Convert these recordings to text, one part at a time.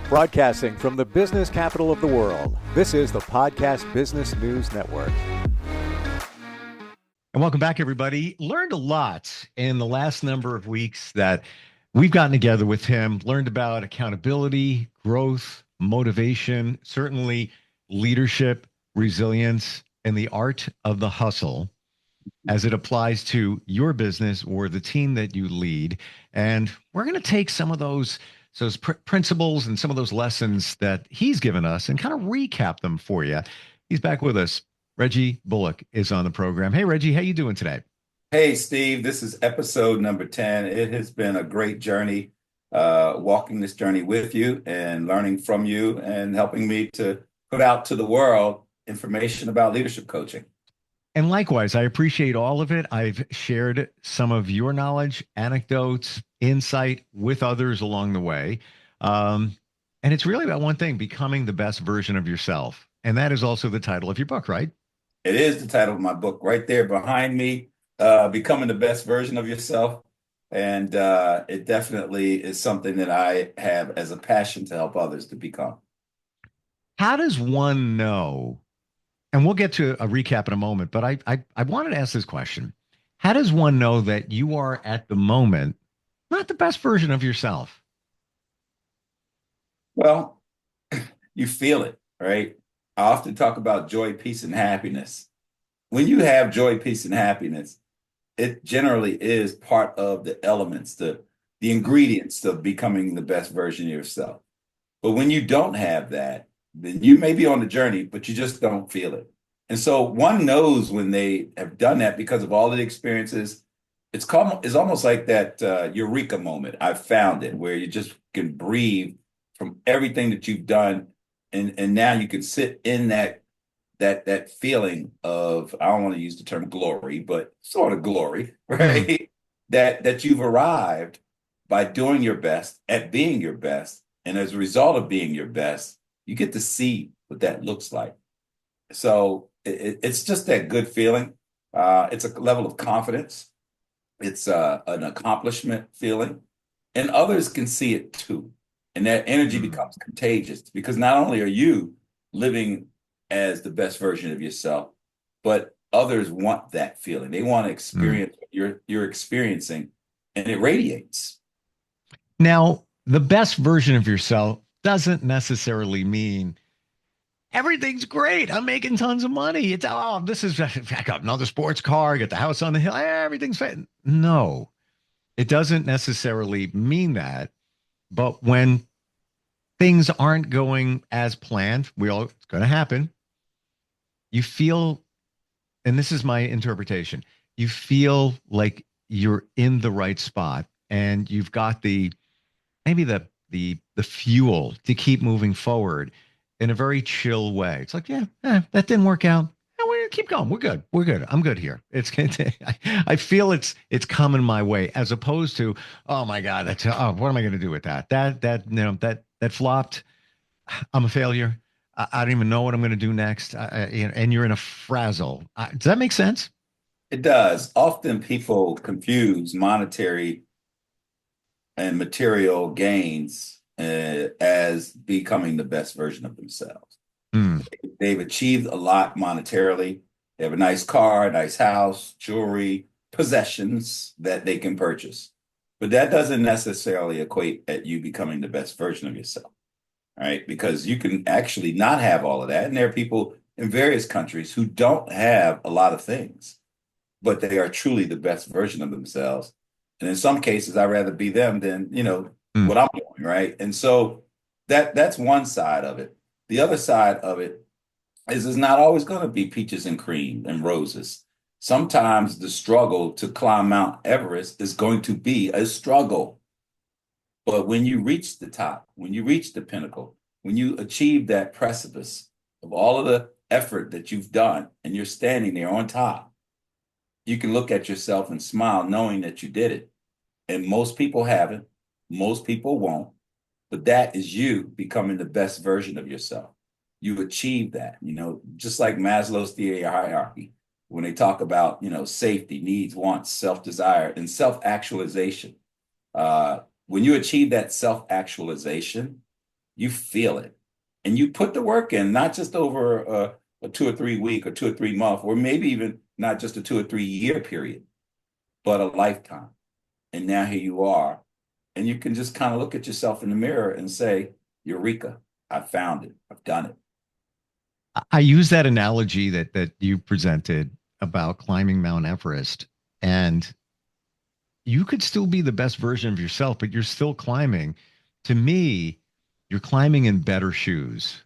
Broadcasting from the business capital of the world, this is the Podcast Business News Network. And welcome back, everybody. Learned a lot in the last number of weeks that we've gotten together with him, learned about accountability, growth, motivation, certainly leadership, resilience, and the art of the hustle as it applies to your business or the team that you lead. And we're going to take some of those principles and some of those lessons that he's given us and kind of recap them for you. He's back with us. Reggie Bullock is on the program. Hey, Reggie, how you doing today? Hey, Steve, this is episode number 10. It has been a great journey, walking this journey with you and learning from you and helping me to put out to the world information about leadership coaching. And likewise, I appreciate all of it. I've shared some of your knowledge, anecdotes, insight with others along the way. And it's really about one thing, becoming the best version of yourself. And that is also the title of your book, right? It is the title of my book right there behind me, Becoming the Best Version of Yourself. And it definitely is something that I have as a passion to help others to become. How does one know? And we'll get to a recap in a moment, but I wanted to ask this question. How does one know that you are at the moment not the best version of yourself? Well, you feel it, right? I often talk about joy, peace, and happiness. When you have joy, peace, and happiness, it generally is part of the elements, the ingredients of becoming the best version of yourself. But when you don't have that, then you may be on the journey, but you just don't feel it. And so one knows when they have done that because of all of the experiences. It's almost like that eureka moment. I've found it where you just can breathe from everything that you've done. And now you can sit in that feeling of, I don't want to use the term glory, but sort of glory, right? That you've arrived by doing your best at being your best. And as a result of being your best, you get to see what that looks like. So it's just that good feeling. It's a level of confidence. It's an accomplishment feeling. And others can see it too. And that energy becomes contagious because not only are you living as the best version of yourself, but others want that feeling. They want to experience what you're experiencing, and it radiates. Now, the best version of yourself doesn't necessarily mean everything's great. I'm making tons of money. I got another sports car, I got the house on the hill. Everything's fine. No, it doesn't necessarily mean that. But when things aren't going as planned, it's going to happen. You feel, and this is my interpretation, you feel like you're in the right spot and you've got maybe the fuel to keep moving forward in a very chill way. It's like, that didn't work out. We keep going. We're good. We're good. I'm good here. I feel it's coming my way, as opposed to, oh my God, what am I going to do with that? That flopped. I'm a failure. I don't even know what I'm going to do next. And you're in a frazzle. Does that make sense? It does. Often people confuse monetary and material gains as becoming the best version of themselves. They've achieved a lot monetarily. They have a nice car, a nice house, jewelry, possessions that they can purchase. But that doesn't necessarily equate at you becoming the best version of yourself, right? Because you can actually not have all of that. And there are people in various countries who don't have a lot of things, but they are truly the best version of themselves. And in some cases, I'd rather be them than, what I'm doing, right? And so that's one side of it. The other side of it is it's not always going to be peaches and cream and roses. Sometimes the struggle to climb Mount Everest is going to be a struggle. But when you reach the top, when you reach the pinnacle, when you achieve that precipice of all of the effort that you've done and you're standing there on top, you can look at yourself and smile knowing that you did it. And most people haven't. Most people won't. But that is you becoming the best version of yourself. You achieve that, just like Maslow's theory of hierarchy, when they talk about, safety, needs, wants, self-desire, and self-actualization. When you achieve that self-actualization, you feel it. And you put the work in, not just over a 2 or 3 week or 2 or 3 month, or maybe even not just a 2 or 3 year period, but a lifetime. And now here you are. And you can just kind of look at yourself in the mirror and say, Eureka, I found it. I've done it. I use that analogy that you presented about climbing Mount Everest, and you could still be the best version of yourself, but you're still climbing. To me, you're climbing in better shoes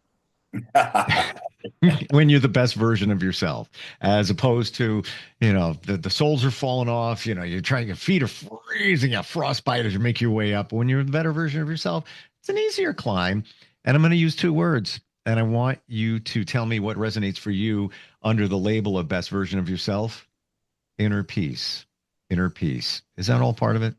when you're the best version of yourself, as opposed to, the soles are falling off, you're trying, your feet are freezing, you have frostbite as you make your way up. When you're the better version of yourself, it's an easier climb. And I'm going to use two words, and I want you to tell me what resonates for you under the label of best version of yourself. Inner peace. Inner peace. Is that all part of it?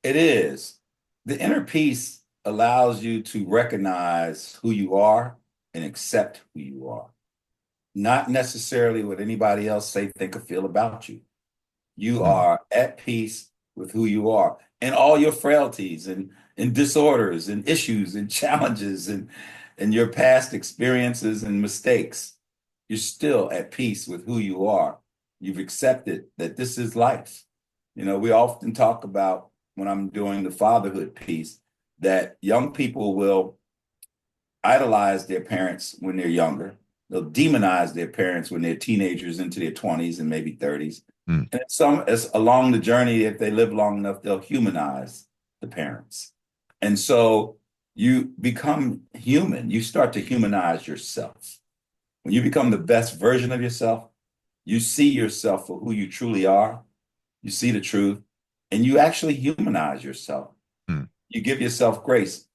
It is. The inner peace allows you to recognize who you are and accept who you are, not necessarily what anybody else say, think, or feel about you. You are at peace with who you are and all your frailties and disorders and issues and challenges and your past experiences and mistakes. You're still at peace with who you are. You've accepted that this is life. We often talk about, when I'm doing the fatherhood piece, that young people will idolize their parents when they're younger. They'll demonize their parents when they're teenagers into their 20s and maybe 30s. And as along the journey, if they live long enough, they'll humanize the parents. And so you become human. You start to humanize yourself. When you become the best version of yourself, you see yourself for who you truly are. You see the truth, and you actually humanize yourself. You give yourself grace.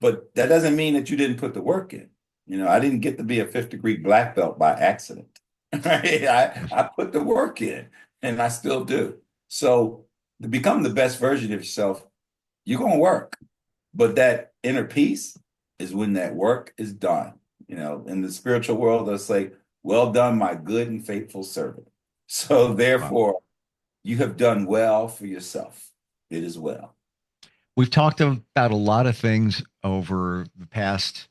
But that doesn't mean that you didn't put the work in. I didn't get to be a 5th-degree black belt by accident. Right? I put the work in, and I still do. So to become the best version of yourself, you're going to work. But that inner peace is when that work is done. In the spiritual world, they'll say, well done, my good and faithful servant. So therefore, you have done well for yourself. It is well. We've talked about a lot of things over the past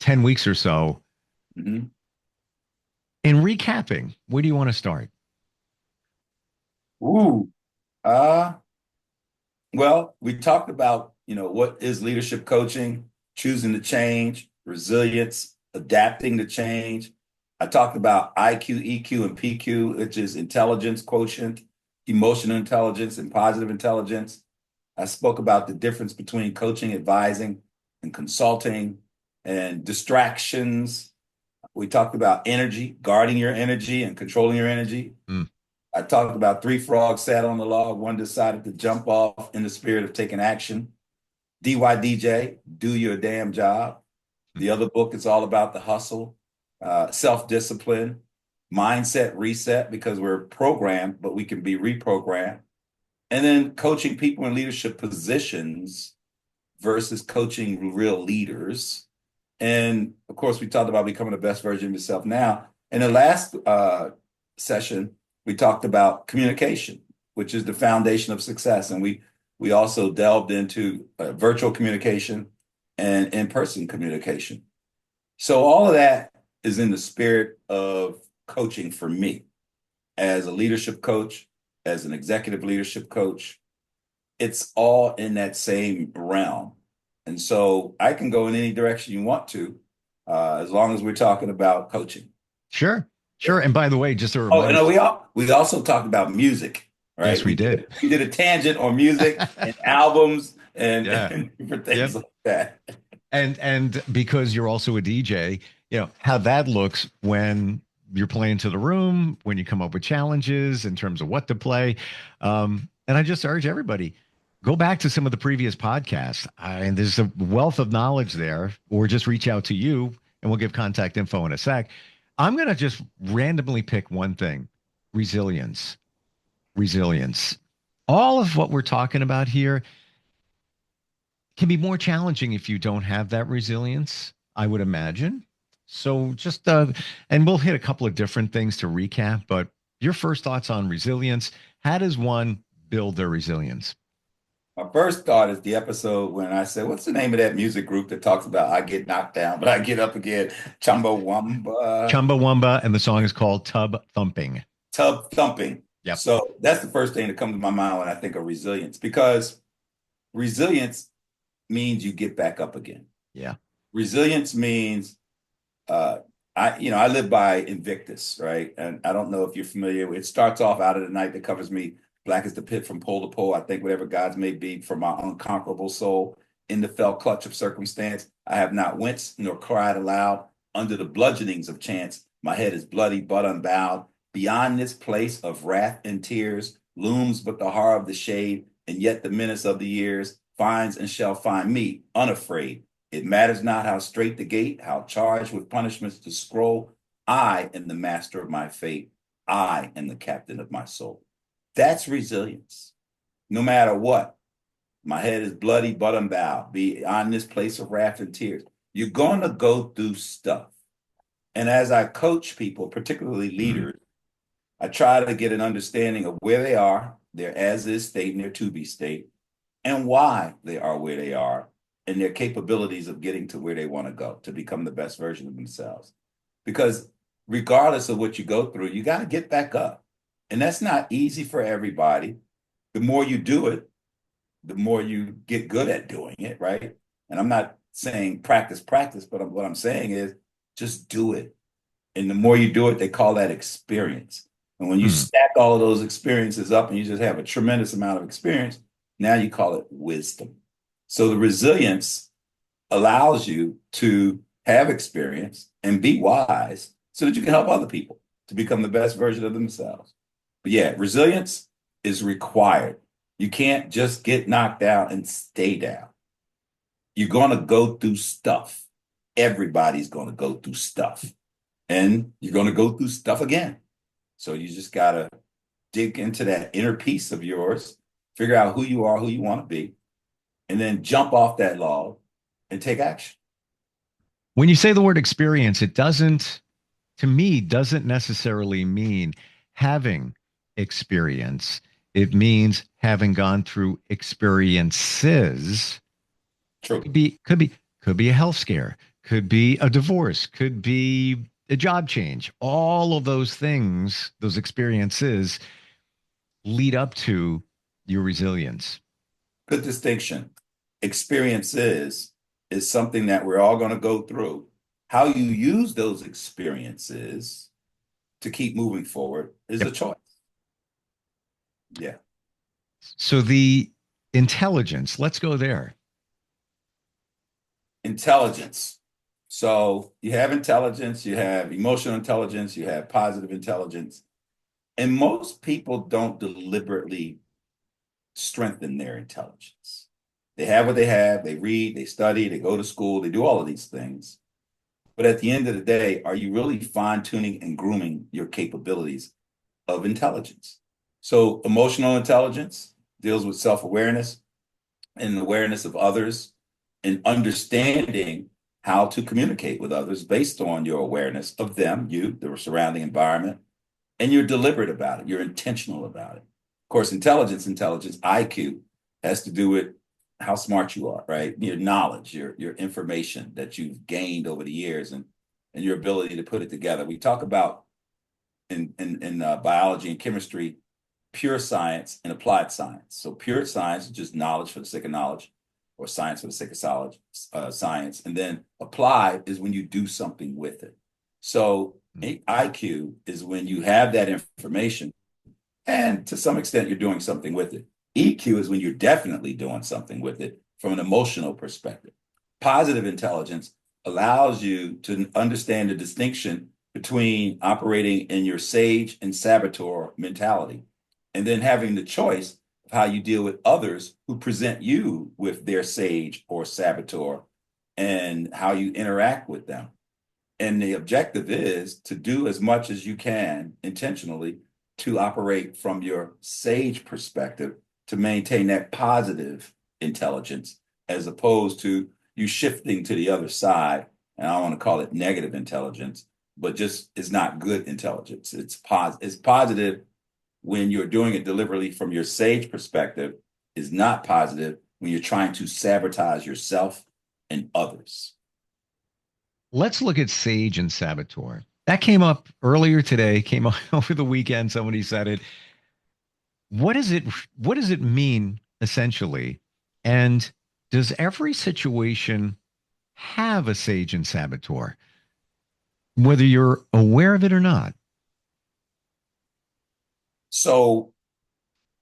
10 weeks or so. Mm-hmm. In recapping, where do you want to start? Well, we talked about, what is leadership coaching, choosing to change, resilience, adapting to change. I talked about IQ, EQ, and PQ, which is intelligence quotient, emotional intelligence, and positive intelligence. I spoke about the difference between coaching, advising, and consulting, and distractions. We talked about energy, guarding your energy and controlling your energy. I talked about 3 frogs sat on the log. One decided to jump off in the spirit of taking action. DYDJ, do your damn job. The other book is all about the hustle, self-discipline, mindset reset, because we're programmed, but we can be reprogrammed. And then coaching people in leadership positions versus coaching real leaders. And of course, we talked about becoming the best version of yourself now. In the last session, we talked about communication, which is the foundation of success. And we also delved into virtual communication and in-person communication. So all of that is in the spirit of coaching for me as a leadership coach, as an executive leadership coach. It's all in that same realm. And so I can go in any direction you want to, as long as we're talking about coaching. Sure. And by the way, just a reminder. Oh, and we also talked about music, right? Yes, we did. We did a tangent on music and albums and different things like that. And because you're also a DJ, how that looks when you're playing to the room, when you come up with challenges in terms of what to play. And I just urge everybody, go back to some of the previous podcasts. And there's a wealth of knowledge there, or just reach out to you and we'll give contact info in a sec. I'm going to just randomly pick one thing: resilience. All of what we're talking about here can be more challenging if you don't have that resilience, I would imagine. So just, and we'll hit a couple of different things to recap, but your first thoughts on resilience. How does one build their resilience? My first thought is the episode when I said, "What's the name of that music group that talks about I get knocked down, but I get up again?" Chumbawamba, Chumbawamba, and the song is called Tub Thumping. tub thumping. Yep. So that's the first thing that comes to my mind when I think of resilience, because resilience means you get back up again. Yeah. Resilience means uh, I live by Invictus, right? And I don't know if you're familiar. It starts off out of the night that covers me, black as the pit from pole to pole. I think whatever gods may be for my unconquerable soul. In the fell clutch of circumstance, I have not winced nor cried aloud. Under the bludgeonings of chance, my head is bloody but unbowed. Beyond this place of wrath and tears looms but the horror of the shade, and yet the menace of the years finds and shall find me unafraid. It matters not how straight the gate, how charged with punishments the scroll. I am the master of my fate. I am the captain of my soul. That's resilience. No matter what, my head is bloody but unbowed. Beyond this place of wrath and tears, you're going to go through stuff. And as I coach people, particularly leaders, I try to get an understanding of where they are, their as is state and their to be state, and why they are where they are, and their capabilities of getting to where they want to go to become the best version of themselves. Because regardless of what you go through, you got to get back up. And that's not easy for everybody. The more you do it, the more you get good at doing it, right? And I'm not saying practice, but what I'm saying is just do it. And the more you do it, they call that experience. And when you stack all of those experiences up and you just have a tremendous amount of experience, now you call it wisdom. So the resilience allows you to have experience and be wise so that you can help other people to become the best version of themselves. But yeah, resilience is required. You can't just get knocked down and stay down. You're going to go through stuff. Everybody's going to go through stuff. And you're going to go through stuff again. So you just got to dig into that inner piece of yours, figure out who you are, who you want to be, and then jump off that log and take action. When you say the word experience, it doesn't, to me, doesn't necessarily mean having experience. It means having gone through experiences. True. Could be a health scare, could be a divorce, could be a job change. All of those things, those experiences lead up to your resilience. Good distinction. Experiences is something that we're all going to go through. How you use those experiences to keep moving forward is a choice. Yeah. So the intelligence, let's go there. Intelligence. So you have intelligence, you have emotional intelligence, you have positive intelligence. And most people don't deliberately strengthen their intelligence. They have what they have, they read, they study, they go to school, they do all of these things. But at the end of the day, are you really fine-tuning and grooming your capabilities of intelligence? So emotional intelligence deals with self-awareness and awareness of others and understanding how to communicate with others based on your awareness of them, you, the surrounding environment, and you're deliberate about it. You're intentional about it. Of course, intelligence, IQ, has to do with how smart you are, right? Your knowledge, your information that you've gained over the years, and your ability to put it together. We talk about in biology and chemistry, pure science and applied science. So pure science is just knowledge for the sake of knowledge, or science for the sake of science. And then applied is when you do something with it. So IQ is when you have that information and to some extent you're doing something with it. EQ is when you're definitely doing something with it from an emotional perspective. Positive intelligence allows you to understand the distinction between operating in your sage and saboteur mentality, and then having the choice of how you deal with others who present you with their sage or saboteur and how you interact with them. And the objective is to do as much as you can intentionally to operate from your sage perspective to maintain that positive intelligence, as opposed to you shifting to the other side. And I don't want to call it negative intelligence, but just it's not good intelligence. It's positive when you're doing it deliberately from your sage perspective, is not positive when you're trying to sabotage yourself and others. Let's look at sage and saboteur. That came up earlier today, came up over the weekend. Somebody said it. What is it? What does it mean essentially? And does every situation have a sage and saboteur, whether you're aware of it or not? So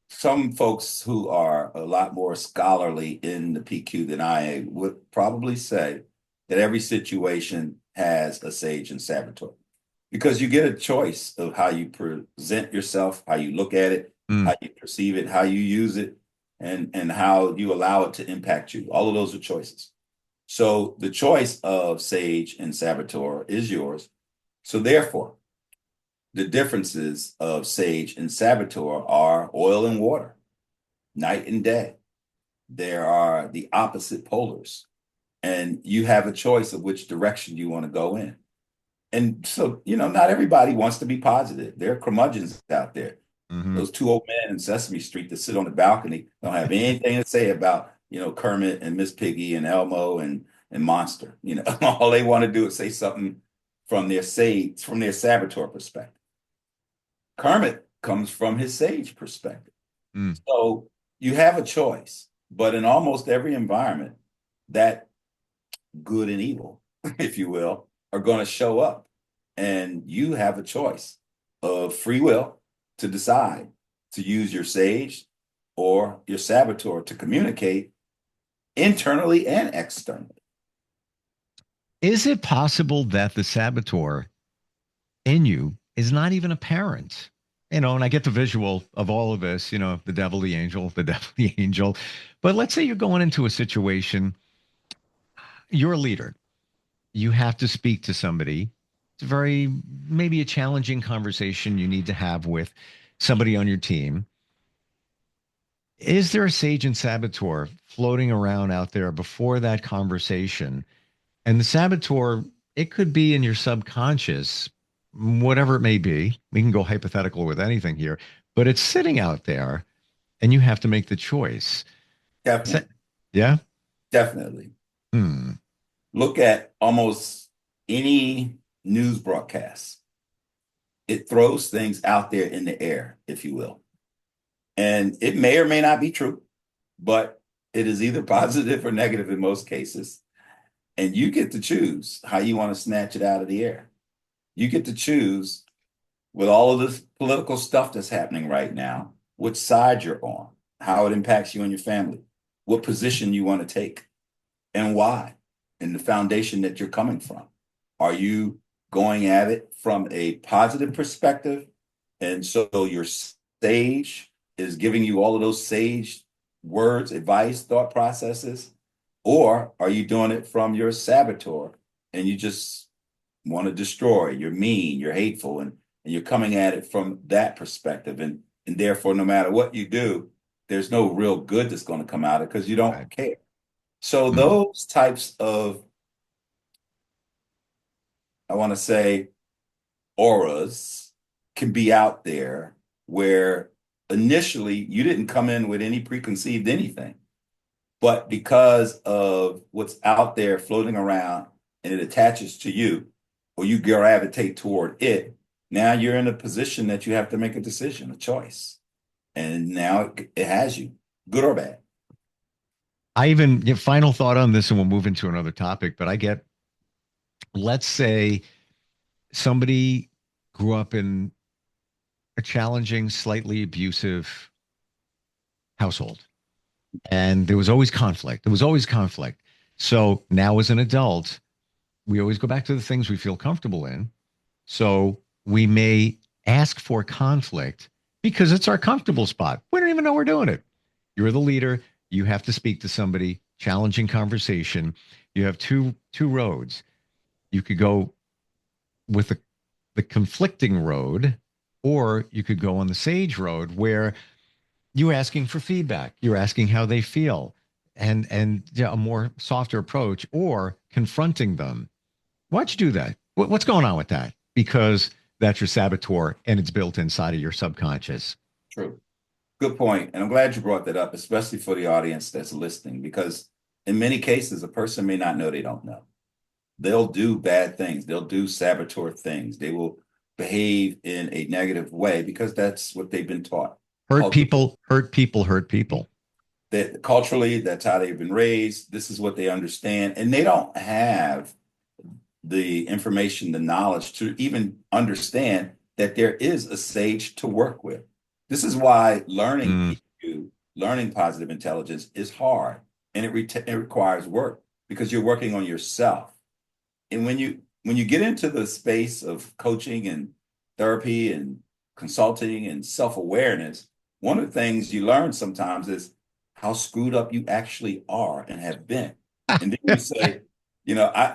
some folks who are a lot more scholarly in the PQ than I am would probably say that every situation has a sage and saboteur because you get a choice of how you present yourself, how you look at it, how you perceive it, how you use it, and how you allow it to impact you. All of those are choices. So the choice of sage and saboteur is yours. So therefore, the differences of sage and saboteur are oil and water, night and day. There are the opposite polars, and you have a choice of which direction you want to go in. And so, not everybody wants to be positive. There are curmudgeons out there. Mm-hmm. Those two old men in Sesame Street that sit on the balcony don't have anything to say about, Kermit and Miss Piggy and Elmo and Monster. All they want to do is say something from their saboteur perspective. Kermit comes from his sage perspective. So you have a choice, but in almost every environment, that good and evil, if you will, are going to show up. And you have a choice of free will to decide to use your sage or your saboteur to communicate internally and externally. Is it possible that the saboteur in you is not even apparent? And I get the visual of all of this, the devil, the angel, the devil, the angel. But let's say you're going into a situation, you're a leader. You have to speak to somebody. It's maybe a challenging conversation you need to have with somebody on your team. Is there a sage and saboteur floating around out there before that conversation? And the saboteur, it could be in your subconscious, whatever it may be. We can go hypothetical with anything here, but it's sitting out there and you have to make the choice. Definitely. Yeah? Definitely. Look at almost any news broadcast. It throws things out there in the air, if you will. And it may or may not be true, but it is either positive or negative in most cases. And you get to choose how you want to snatch it out of the air. You get to choose, with all of this political stuff that's happening right now, which side you're on, how it impacts you and your family, what position you want to take, and why, and the foundation that you're coming from. Are you going at it from a positive perspective? And so your sage is giving you all of those sage words, advice, thought processes, or are you doing it from your saboteur and you just want to destroy, you're mean, you're hateful, and you're coming at it from that perspective. And therefore, no matter what you do, there's no real good that's going to come out of it because you don't care. So those types of, I want to say, auras can be out there where initially you didn't come in with any preconceived anything. But because of what's out there floating around and it attaches to you, or you gravitate toward it, now you're in a position that you have to make a decision, a choice. And now it has you, good or bad. I even get final thought on this and we'll move into another topic, but let's say somebody grew up in a challenging, slightly abusive household. And there was always conflict. There was always conflict. So now as an adult, we always go back to the things we feel comfortable in. So we may ask for conflict because it's our comfortable spot. We don't even know we're doing it. You're the leader. You have to speak to somebody, challenging conversation. You have two roads. You could go with the conflicting road, or you could go on the sage road where you're asking for feedback. You're asking how they feel and a more softer approach, or confronting them. Why'd you do that? What's going on with that? Because that's your saboteur and it's built inside of your subconscious. True. Good point. And I'm glad you brought that up, especially for the audience that's listening, because in many cases, a person may not know they don't know. They'll do bad things. They'll do saboteur things. They will behave in a negative way because that's what they've been taught. Hurt people, hurt people, hurt people. That culturally, that's how they've been raised. This is what they understand. And they don't have the information, the knowledge to even understand that there is a sage to work with. This is why learning EQ, learning positive intelligence is hard, and it requires work because you're working on yourself. And when you get into the space of coaching and therapy and consulting and self-awareness, one of the things you learn sometimes is how screwed up you actually are and have been. And then you say,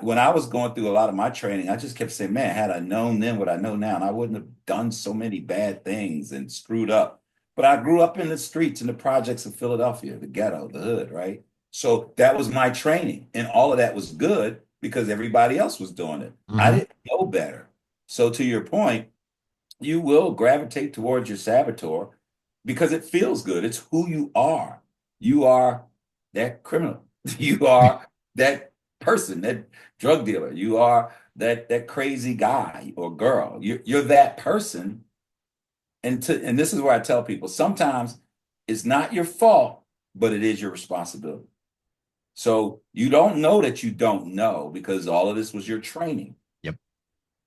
when I was going through a lot of my training, I just kept saying, man, had I known then what I know now, and I wouldn't have done so many bad things and screwed up. But I grew up in the streets, in the projects of Philadelphia, the ghetto, the hood, right? So that was my training. And all of that was good because everybody else was doing it. Mm-hmm. I didn't know better. So to your point, you will gravitate towards your saboteur because it feels good. It's who you are. You are that criminal. You are that person, that drug dealer. You are that crazy guy or girl. You're that person. And this is where I tell people, sometimes it's not your fault, but it is your responsibility. So you don't know that you don't know because all of this was your training. Yep.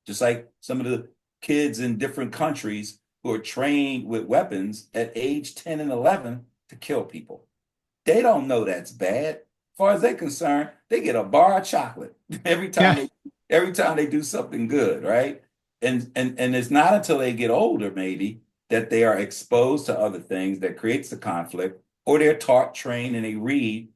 Just like some of the kids in different countries who are trained with weapons at age 10 and 11 to kill people. They don't know that's bad. As far as they're concerned, they get a bar of chocolate every time they do something good, right? And it's not until they get older, maybe, that they are exposed to other things that creates the conflict, or they're taught, trained, and they read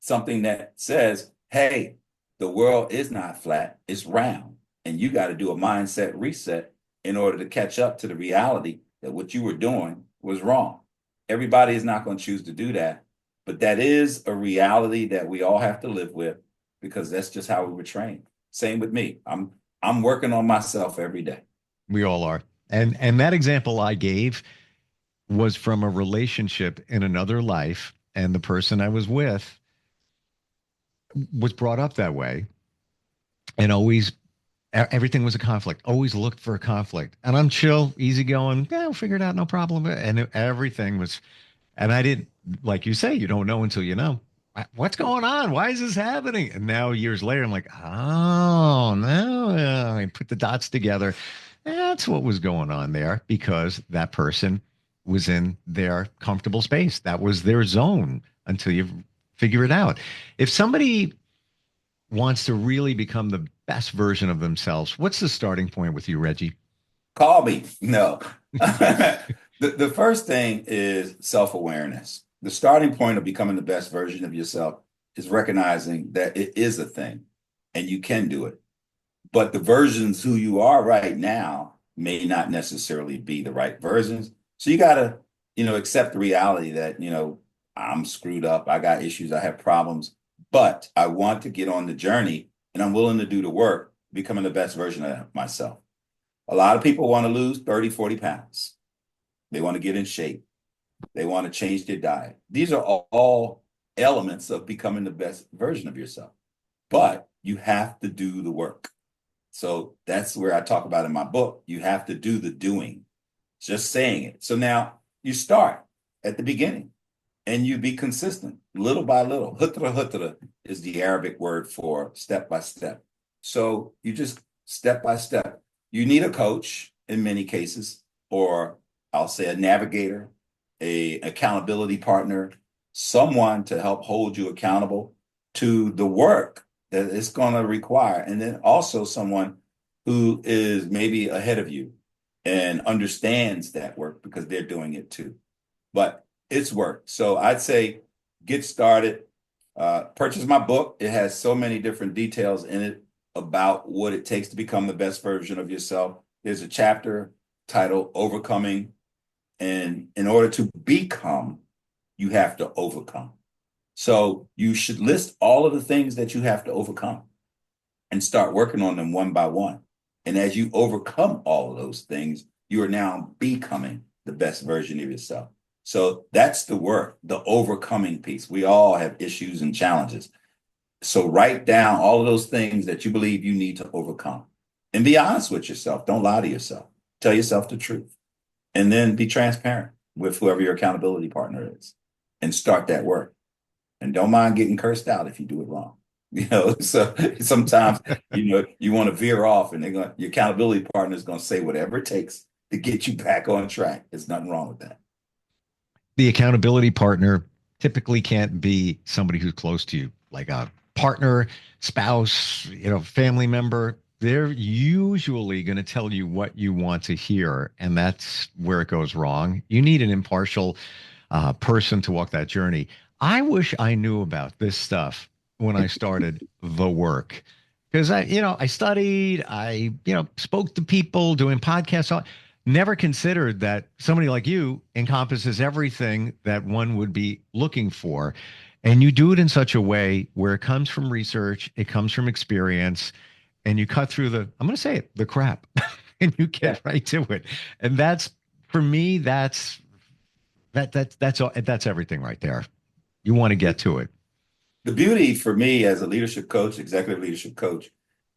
something that says, hey, the world is not flat, it's round. And you got to do a mindset reset in order to catch up to the reality that what you were doing was wrong. Everybody is not going to choose to do that. But that is a reality that we all have to live with because that's just how we were trained. Same with me. I'm working on myself every day. We all are. And that example I gave was from a relationship in another life, and the person I was with was brought up that way, and always everything was a conflict. Always looked for a conflict, and I'm chill, easygoing. Yeah, we'll figure it out, no problem. And everything was, and I didn't, like you say, you don't know until you know. What's going on? Why is this happening? And now years later, I'm like, oh no, I put the dots together. That's what was going on there because that person was in their comfortable space. That was their zone until you figure it out. If somebody wants to really become the best version of themselves, what's the starting point with you, Reggie? Call me. No. The first thing is self-awareness. The starting point of becoming the best version of yourself is recognizing that it is a thing and you can do it. But the versions who you are right now may not necessarily be the right versions. So you got to, accept the reality that, I'm screwed up. I got issues. I have problems, but I want to get on the journey and I'm willing to do the work, becoming the best version of myself. A lot of people want to lose 30, 40 pounds. They want to get in shape. They want to change their diet. These are all elements of becoming the best version of yourself, but you have to do the work. So that's where I talk about in my book. You have to do the doing, just saying it. So now you start at the beginning and you be consistent little by little. Hutra hutra is the Arabic word for step by step. So you just step by step. You need a coach in many cases, or I'll say a navigator, a accountability partner, someone to help hold you accountable to the work that it's going to require. And then also someone who is maybe ahead of you and understands that work because they're doing it too. But it's work. So I'd say get started, purchase my book. It has so many different details in it about what it takes to become the best version of yourself. There's a chapter titled Overcoming. And in order to become, you have to overcome. So you should list all of the things that you have to overcome and start working on them one by one. And as you overcome all of those things, you are now becoming the best version of yourself. So that's the work, the overcoming piece. We all have issues and challenges. So write down all of those things that you believe you need to overcome and be honest with yourself. Don't lie to yourself. Tell yourself the truth. And then be transparent with whoever your accountability partner is and start that work. And don't mind getting cursed out if you do it wrong. So sometimes, you want to veer off and your accountability partner is going to say whatever it takes to get you back on track. There's nothing wrong with that. The accountability partner typically can't be somebody who's close to you, like a partner, spouse, family member. They're usually going to tell you what you want to hear, and that's where it goes wrong. You need an impartial person to walk that journey. I wish I knew about this stuff when I started the work, because I studied, I spoke to people, doing podcasts. Never considered that somebody like you encompasses everything that one would be looking for. And you do it in such a way where it comes from research, it comes from experience, and you cut through I'm going to say it, the crap, and you get right to it. And that's, for me, that's everything right there. You want to get to it. The beauty for me as a leadership coach, executive leadership coach,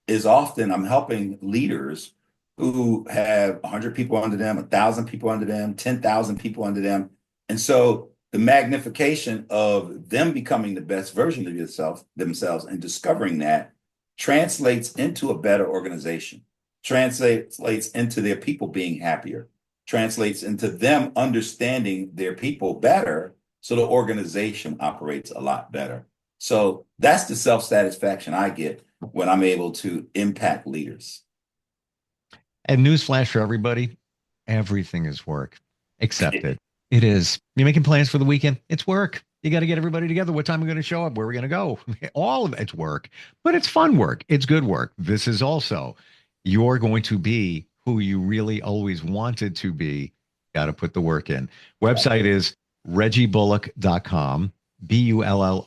is often I'm helping leaders who have 100 people under them, 1,000 people under them, 10,000 people under them. And so the magnification of them becoming the best version of themselves and discovering that translates into a better organization, translates into their people being happier, translates into them understanding their people better, so the organization operates a lot better. So that's the self-satisfaction I get when I'm able to impact leaders. And newsflash for everybody, everything is work. Accept it. It is. You're making plans for the weekend. It's work. You got to get everybody together. What time are we going to show up? Where are we going to go? All of it's work, but it's fun work. It's good work. This is also, you're going to be who you really always wanted to be. Got to put the work in. Website is reggibullock.com, Bullock.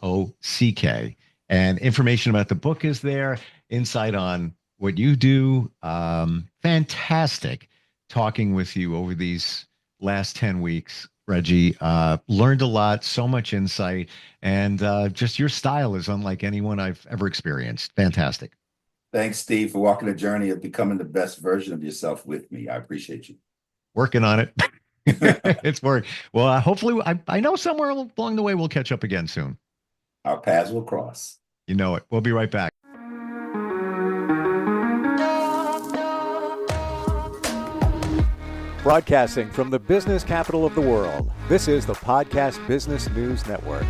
And information about the book is there. Insight on what you do. Fantastic talking with you over these last 10 weeks, Reggie. Learned a lot, so much insight, and just your style is unlike anyone I've ever experienced. Fantastic. Thanks, Steve, for walking the journey of becoming the best version of yourself with me. I appreciate you. Working on it. It's work. Well, hopefully, I know somewhere along the way we'll catch up again soon. Our paths will cross. You know it. We'll be right back. Broadcasting from the business capital of the world, this is the Podcast Business News Network.